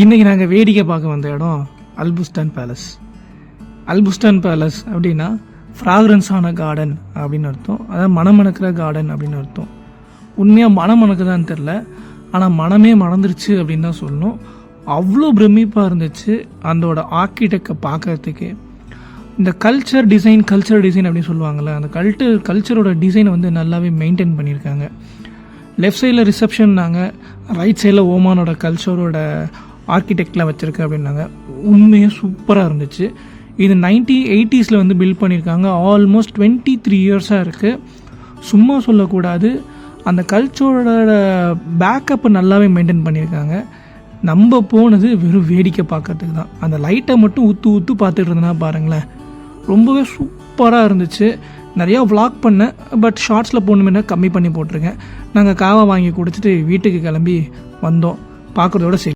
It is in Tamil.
இன்றைக்கி நாங்கள் வேடிக்கை பார்க்க வந்த இடம் அல்புஸ்டான் பேலஸ். அல்புஸ்டான் பேலஸ் அப்படின்னா ஃப்ராக்ரன்ஸான கார்டன் அப்படின்னு அர்த்தம். அதாவது மணமணக்கிற கார்டன் அப்படின்னு அர்த்தம். உண்மையாக மணமணக்குதான்னு தெரில, ஆனால் மனமே மணந்துருச்சு அப்படின்னு தான் சொல்லணும். அவ்வளோ பிரமிப்பாக இருந்துச்சு அதோட ஆர்கிடெக்டை பார்க்கறதுக்கு. இந்த கல்ச்சர் டிசைன் அப்படின்னு சொல்லுவாங்கள்ல, அந்த கல்ச்சரோட டிசைனை வந்து நல்லாவே மெயின்டைன் பண்ணியிருக்காங்க. லெஃப்ட் சைடில் ரிசப்ஷன்னாங்க, ரைட் சைடில் ஓமானோட கல்ச்சரோட ஆர்கிடெக்டில் வச்சுருக்கு அப்படின்னாங்க. உண்மையாக சூப்பராக இருந்துச்சு. இது 1980s வந்து பில்ட் பண்ணியிருக்காங்க. ஆல்மோஸ்ட் 23 இயர்ஸாக இருக்குது. சும்மா சொல்லக்கூடாது, அந்த கல்ச்சரோட பேக்கப்பை நல்லாவே மெயின்டைன் பண்ணியிருக்காங்க. நம்ம போனது வெறும் வேடிக்கை பார்க்கறதுக்கு தான். அந்த லைட்டை மட்டும் ஊற்று பார்த்துட்டு இருந்தேன்னா பாருங்களேன், ரொம்பவே சூப்பராக இருந்துச்சு. நிறையா விளாக் பண்ணேன், பட் ஷார்ட்ஸில் போகணுமென்னா கம்மி பண்ணி போட்டிருக்கேன். நாங்கள் காவா வாங்கி குடிச்சிட்டு வீட்டுக்கு கிளம்பி வந்தோம். பார்க்குறதோட சரி.